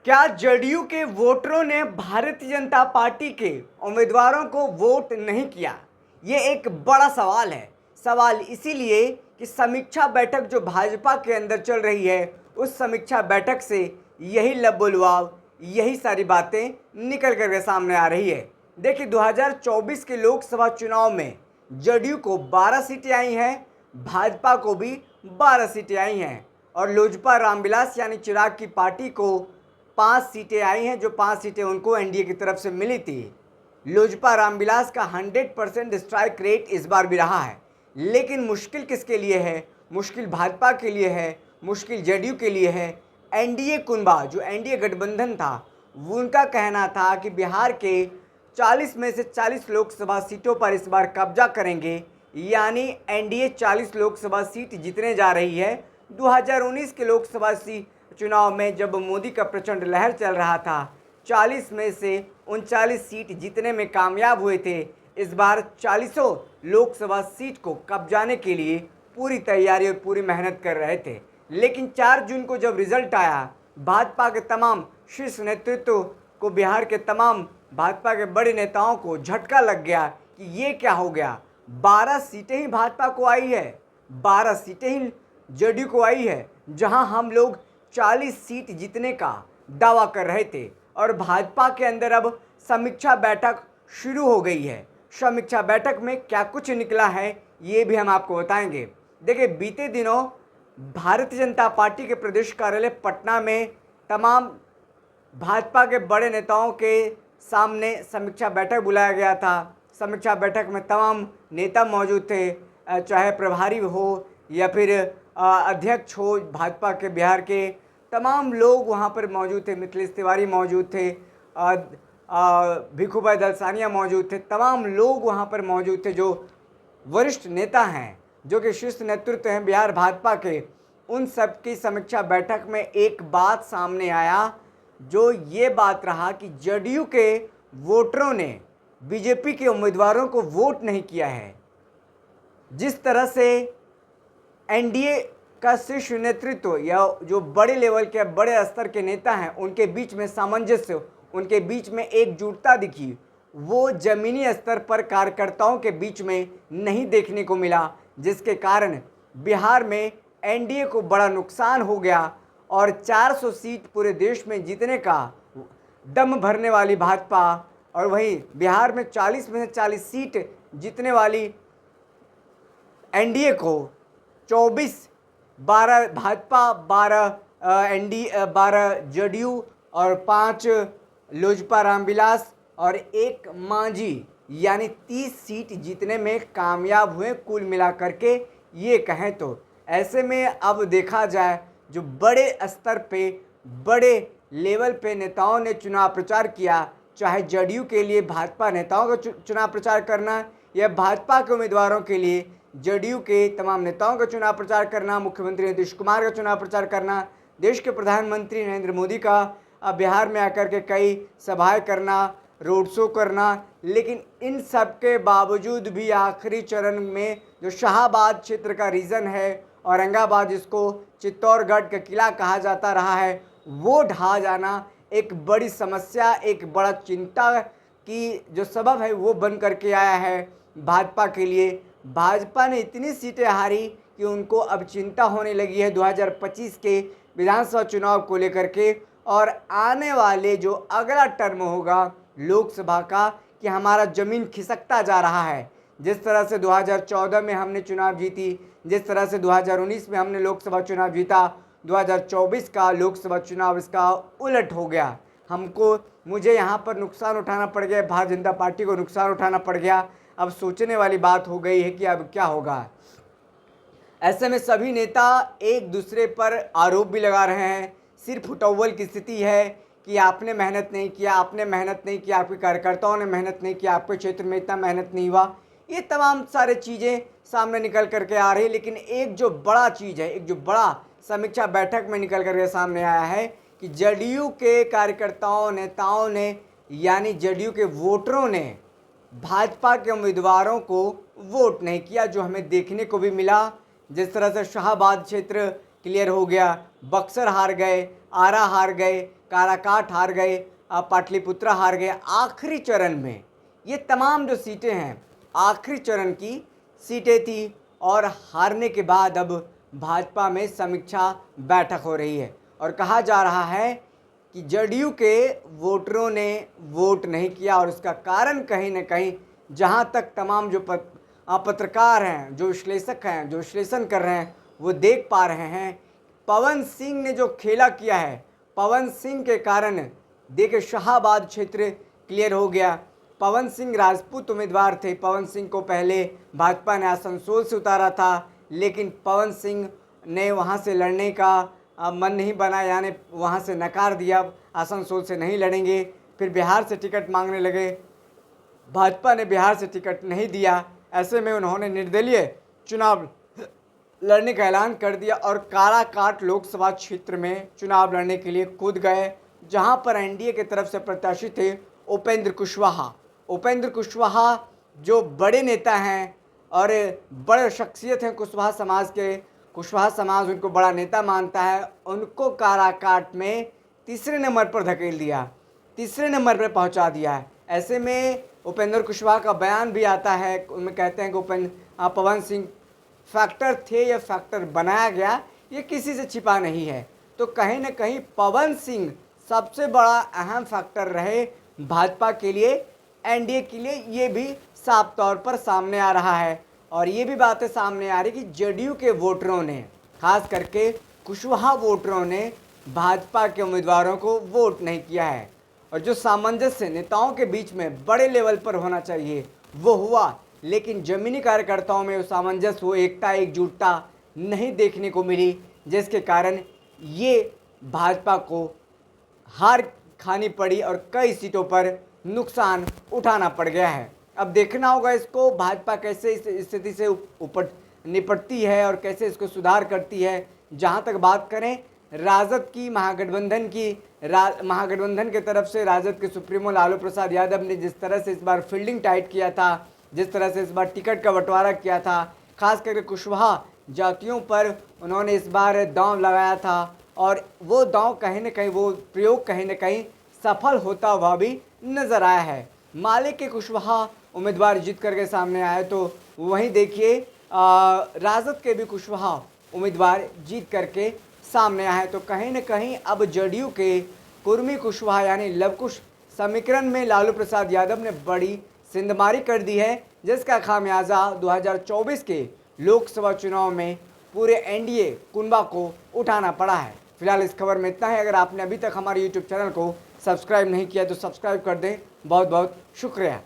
क्या जदयू के वोटरों ने भारतीय जनता पार्टी के उम्मीदवारों को वोट नहीं किया? ये एक बड़ा सवाल है। सवाल इसीलिए कि समीक्षा बैठक जो भाजपा के अंदर चल रही है, उस समीक्षा बैठक से यही लबोलुआब, यही सारी बातें निकल कर के सामने आ रही है। देखिए, 2024 के लोकसभा चुनाव में जदयू को 12 सीटें आई हैं, भाजपा को भी 12 सीटें आई हैं और लोजपा रामविलास यानी चिराग की पार्टी को 5 सीटें आई हैं, जो 5 सीटें उनको एनडीए की तरफ से मिली थी। लोजपा रामविलास का 100% स्ट्राइक रेट इस बार भी रहा है। लेकिन मुश्किल किसके लिए है? मुश्किल भाजपा के लिए है, मुश्किल जदयू के लिए है। एनडीए कुनबा, जो एनडीए गठबंधन था, उनका कहना था कि बिहार के 40 में से 40 लोकसभा सीटों पर इस बार कब्जा करेंगे, यानी एनडीए 40 लोकसभा सीट जीतने जा रही है। 2019 के लोकसभा चुनाव में जब मोदी का प्रचंड लहर चल रहा था, 40 में से 39 सीट जीतने में कामयाब हुए थे। इस बार 40 लोकसभा सीट को कब्जाने के लिए पूरी तैयारी और पूरी मेहनत कर रहे थे। लेकिन 4 जून को जब रिजल्ट आया, भाजपा के तमाम शीर्ष नेतृत्व को, बिहार के तमाम भाजपा के बड़े नेताओं को झटका लग गया कि ये क्या हो गया। 12 सीटें ही भाजपा को आई है, 12 सीटें ही जदयू को आई है, जहां हम लोग 40 सीट जीतने का दावा कर रहे थे। और भाजपा के अंदर अब समीक्षा बैठक शुरू हो गई है। समीक्षा बैठक में क्या कुछ निकला है, ये भी हम आपको बताएंगे। देखिए, बीते दिनों भारतीय जनता पार्टी के प्रदेश कार्यालय पटना में तमाम भाजपा के बड़े नेताओं के सामने समीक्षा बैठक बुलाया गया था। समीक्षा बैठक में तमाम नेता मौजूद थे, चाहे प्रभारी हो या फिर अध्यक्ष हो भाजपा के बिहार के, तमाम लोग वहाँ पर मौजूद थे। मिथिलेश तिवारी मौजूद थे, भिखू भाई दलसानिया मौजूद थे, तमाम लोग वहाँ पर मौजूद थे जो वरिष्ठ नेता हैं, जो कि शीर्ष नेतृत्व हैं बिहार भाजपा के। उन सब की समीक्षा बैठक में एक बात सामने आया, जो ये बात रहा कि जदयू के वोटरों ने बीजेपी के उम्मीदवारों को वोट नहीं किया है। जिस तरह से एनडीए का शीर्ष नेतृत्व या जो बड़े लेवल के, बड़े स्तर के नेता हैं, उनके बीच में सामंजस्य, उनके बीच में एकजुटता दिखी, वो जमीनी स्तर पर कार्यकर्ताओं के बीच में नहीं देखने को मिला, जिसके कारण बिहार में एनडीए को बड़ा नुकसान हो गया। और 400 सीट पूरे देश में जीतने का दम भरने वाली भाजपा, और वहीं बिहार में 40 में से 40 सीट जीतने वाली एनडीए को 12 भाजपा, 12 जदयू और 5 लोजपा रामविलास और 1 मांझी, यानी 30 सीट जीतने में कामयाब हुए कुल मिलाकर के ये कहें तो। ऐसे में अब देखा जाए, जो बड़े स्तर पे, बड़े लेवल पे नेताओं ने चुनाव प्रचार किया, चाहे जदयू के लिए भाजपा नेताओं का चुनाव प्रचार करना या भाजपा के उम्मीदवारों के लिए जदयू के तमाम नेताओं का चुनाव प्रचार करना, मुख्यमंत्री नीतीश कुमार का चुनाव प्रचार करना, देश के प्रधानमंत्री नरेंद्र मोदी का बिहार में आकर के कई सभाएं करना, रोड शो करना। लेकिन इन सब के बावजूद भी आखिरी चरण में जो शाहाबाद क्षेत्र का रीजन है, औरंगाबाद, जिसको चित्तौड़गढ़ का किला कहा जाता रहा है, वो ढहा जाना एक बड़ी समस्या, एक बड़ा चिंता की जो सबब है वो बन करके आया है भाजपा के लिए। भाजपा ने इतनी सीटें हारी कि उनको अब चिंता होने लगी है 2025 के विधानसभा चुनाव को लेकर के, और आने वाले जो अगला टर्म होगा लोकसभा का, कि हमारा ज़मीन खिसकता जा रहा है। जिस तरह से 2014 में हमने चुनाव जीती, जिस तरह से 2019 में हमने लोकसभा चुनाव जीता, 2024 का लोकसभा चुनाव इसका उलट हो गया। मुझे यहाँ पर नुकसान उठाना पड़ गया, भारतीय जनता पार्टी को नुकसान उठाना पड़ गया। अब सोचने वाली बात हो गई है कि अब क्या होगा। ऐसे में सभी नेता एक दूसरे पर आरोप भी लगा रहे हैं। सिर फुटौल की स्थिति है कि आपने मेहनत नहीं किया, आपने मेहनत नहीं किया, आपके कार्यकर्ताओं ने मेहनत नहीं किया, आपके क्षेत्र में इतना मेहनत नहीं हुआ। ये तमाम सारे चीज़ें सामने निकल करके आ रही है। लेकिन एक जो बड़ा चीज़ है, एक जो बड़ा समीक्षा बैठक में निकल करके सामने आया है कि जदयू के कार्यकर्ताओं, नेताओं ने, यानी जदयू के वोटरों ने भाजपा के उम्मीदवारों को वोट नहीं किया, जो हमें देखने को भी मिला। जिस तरह से शाहाबाद क्षेत्र क्लियर हो गया, बक्सर हार गए, आरा हार गए, काराकाट हार गए, पाटलिपुत्रा हार गए आखिरी चरण में। ये तमाम जो सीटें हैं आखिरी चरण की सीटें थी और हारने के बाद अब भाजपा में समीक्षा बैठक हो रही है और कहा जा रहा है कि जदयू के वोटरों ने वोट नहीं किया और उसका कारण कहीं न कहीं जहाँ तक तमाम जो पत्रकार हैं, जो विश्लेषक हैं, जो विश्लेषण कर रहे हैं, वो देख पा रहे हैं पवन सिंह ने जो खेला किया है, पवन सिंह के कारण देखिए शाहाबाद क्षेत्र क्लियर हो गया। पवन सिंह राजपूत उम्मीदवार थे। पवन सिंह को पहले भाजपा ने आसनसोल से उतारा था, लेकिन पवन सिंह ने वहां से लड़ने का मन नहीं बना, यानी वहां से नकार दिया, आसनसोल से नहीं लड़ेंगे। फिर बिहार से टिकट मांगने लगे, भाजपा ने बिहार से टिकट नहीं दिया। ऐसे में उन्होंने निर्दलीय चुनाव लड़ने का ऐलान कर दिया और काराकाट लोकसभा क्षेत्र में चुनाव लड़ने के लिए कूद गए, जहां पर एनडीए की तरफ से प्रत्याशी थे उपेंद्र कुशवाहा। उपेंद्र कुशवाहा जो बड़े नेता हैं और बड़े शख्सियत हैं कुशवाहा समाज के, कुशवाहा समाज उनको बड़ा नेता मानता है, उनको काराकाट में तीसरे नंबर पर धकेल दिया, तीसरे नंबर पर पहुंचा दिया है। ऐसे में उपेंद्र कुशवाहा का बयान भी आता है, उनमें कहते हैं कि पवन सिंह फैक्टर थे या फैक्टर बनाया गया, ये किसी से छिपा नहीं है। तो कहीं ना कहीं पवन सिंह सबसे बड़ा अहम फैक्टर रहे भाजपा के लिए, एनडीए के लिए, ये भी साफ तौर पर सामने आ रहा है। और ये भी बातें सामने आ रही कि जदयू के वोटरों ने, खास करके कुशवाहा वोटरों ने भाजपा के उम्मीदवारों को वोट नहीं किया है। और जो सामंजस्य नेताओं के बीच में बड़े लेवल पर होना चाहिए वो हुआ, लेकिन जमीनी कार्यकर्ताओं में वो सामंजस्य, वो एकता, एकजुटता नहीं देखने को मिली, जिसके कारण ये भाजपा को हार खानी पड़ी और कई सीटों पर नुकसान उठाना पड़ गया है। अब देखना होगा इसको भाजपा कैसे इस स्थिति से निपटती है और कैसे इसको सुधार करती है। जहां तक बात करें राजद की, महागठबंधन की तरफ से राजद के सुप्रीमो लालू प्रसाद यादव ने जिस तरह से इस बार फील्डिंग टाइट किया था, जिस तरह से इस बार टिकट का बंटवारा किया था, खास करके कुशवाहा जातियों पर उन्होंने इस बार दांव लगाया था और वो दांव कहीं न कहीं, वो प्रयोग कहीं न कहीं सफल होता हुआ भी नजर आया है। माले के कुशवाहा उम्मीदवार जीत करके सामने आए, तो वहीं देखिए राजद के भी कुशवाहा उम्मीदवार जीत करके सामने आए। तो कहीं न कहीं अब जदयू के कुर्मी कुशवाहा यानी लवकुश समीकरण में लालू प्रसाद यादव ने बड़ी सिंधमारी कर दी है, जिसका खामियाजा 2024 के लोकसभा चुनाव में पूरे एनडीए कुनबा को उठाना पड़ा है। फिलहाल इस खबर में इतना है। अगर आपने अभी तक हमारे यूट्यूब चैनल को सब्सक्राइब नहीं किया तो सब्सक्राइब कर दें। बहुत बहुत शुक्रिया।